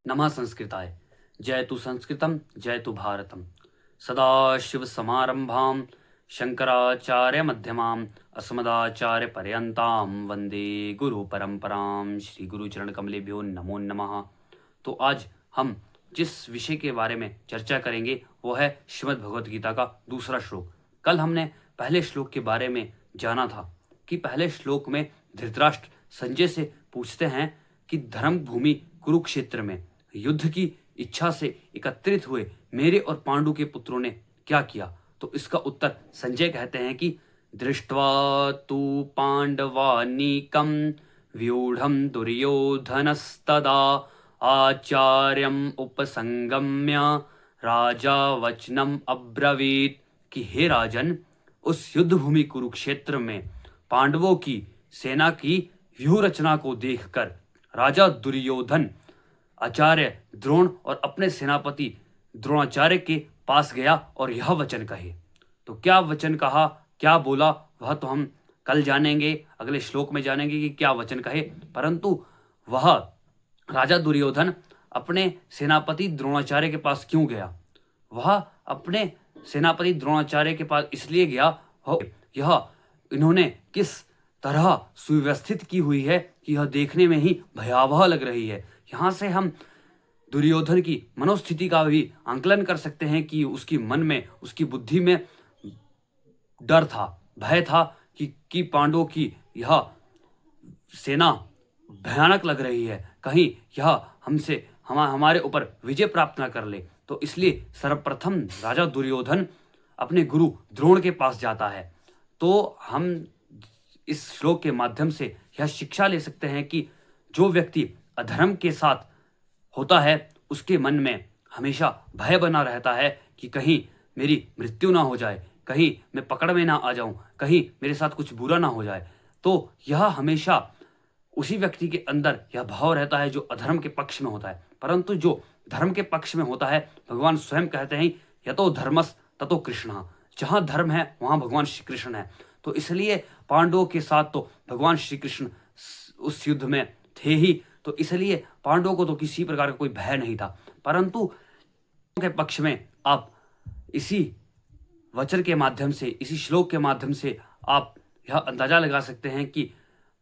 नमः संस्कृताय। जयतु संस्कृतम जयतु भारतम। सदाशिवसमारंभां शंकराचार्य मध्यमाम् अस्मदाचार्य पर्यंतां वंदे गुरु परंपरां। श्री गुरु चरण कमलेभ्यो नमो नमः। तो आज हम जिस विषय के बारे में चर्चा करेंगे वो है श्रीमद् भगवत गीता का दूसरा श्लोक। कल हमने पहले श्लोक के बारे में जाना था कि पहले श्लोक में धृतराष्ट्र संजय से पूछते हैं कि धर्म भूमि कुरुक्षेत्र में युद्ध की इच्छा से एकत्रित हुए मेरे और पांडु के पुत्रों ने क्या किया। तो इसका उत्तर संजय कहते हैं कि दृष्ट्वा तु पांडवानीकं व्यूढ़ं दुर्योधनस्तदा आचार्यम उपसंगम्य राजा वचनम अब्रवीत कि हे राजन, उस युद्ध भूमि कुरुक्षेत्र में पांडवों की सेना की व्यूह रचना को देखकर राजा दुर्योधन आचार्य द्रोण और अपने सेनापति द्रोणाचार्य के पास गया और यह वचन कहे। तो क्या वचन कहा, क्या बोला, वह तो हम कल जानेंगे, अगले श्लोक में जानेंगे कि क्या वचन कहे। परंतु वह राजा दुर्योधन अपने सेनापति द्रोणाचार्य के पास क्यों गया? वह अपने सेनापति द्रोणाचार्य के पास इसलिए गया, यह इन्होंने किस तरह सुव्यवस्थित की हुई है कि यह देखने में ही भयावह लग रही है। यहाँ से हम दुर्योधन की मनोस्थिति का भी आंकलन कर सकते हैं कि उसकी मन में, उसकी बुद्धि में डर था, भय था कि पांडवों की यह सेना भयानक लग रही है, कहीं यह हमसे हमारे ऊपर विजय प्राप्त न कर ले। तो इसलिए सर्वप्रथम राजा दुर्योधन अपने गुरु द्रोण के पास जाता है। तो हम इस श्लोक के माध्यम से यह शिक्षा ले सकते हैं कि जो व्यक्ति अधर्म के साथ होता है उसके मन में हमेशा भय बना रहता है कि कहीं मेरी मृत्यु ना हो जाए, कहीं मैं पकड़ में ना आ जाऊं, कहीं मेरे साथ कुछ बुरा ना हो जाए। तो यह हमेशा उसी व्यक्ति के अंदर यह भाव रहता है जो अधर्म के पक्ष में होता है। परंतु जो धर्म के पक्ष में होता है, भगवान स्वयं कहते हैं यतो धर्मस् ततो कृष्णः, जहाँ धर्म है वहाँ भगवान श्री कृष्ण है। तो इसलिए पांडवों के साथ तो भगवान श्री कृष्ण उस युद्ध में थे ही, तो इसलिए पांडवों को तो किसी प्रकार का कोई भय नहीं था। परंतु के पक्ष में आप इसी वचन के माध्यम से, इसी श्लोक के माध्यम से आप यह अंदाजा लगा सकते हैं कि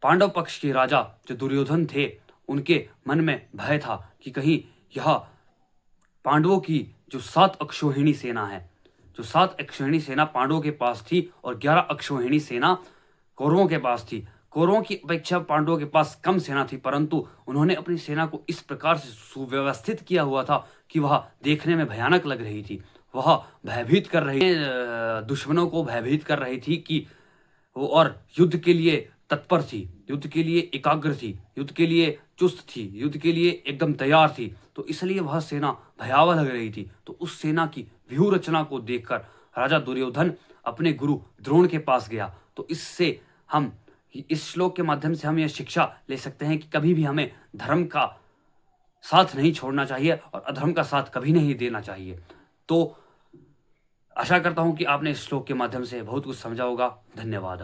पांडव पक्ष के राजा जो दुर्योधन थे उनके मन में भय था कि कहीं यह पांडवों की जो 7 अक्षौहिणी सेना है, जो 7 अक्षौहिणी सेना पांडवों के पास थी और 11 अक्षौहिणी सेना कौरवों के पास थी। कौरवों की अपेक्षा पांडवों के पास कम सेना थी, परंतु उन्होंने अपनी सेना को इस प्रकार से सुव्यवस्थित किया हुआ था कि वह देखने में भयानक लग रही थी। वह भयभीत कर रही, दुश्मनों को भयभीत कर रही थी कि वो और युद्ध के लिए तत्पर थी, युद्ध के लिए एकाग्र थी, युद्ध के लिए चुस्त थी, युद्ध के लिए एकदम तैयार थी। तो इसलिए वह सेना भयावह लग रही थी। तो उस सेना की व्यूह रचना को देखकर राजा दुर्योधन अपने गुरु द्रोण के पास गया। तो इससे हम इस श्लोक के माध्यम से हम यह शिक्षा ले सकते हैं कि कभी भी हमें धर्म का साथ नहीं छोड़ना चाहिए और अधर्म का साथ कभी नहीं देना चाहिए। तो आशा करता हूं कि आपने इस श्लोक के माध्यम से बहुत कुछ समझा होगा। धन्यवाद।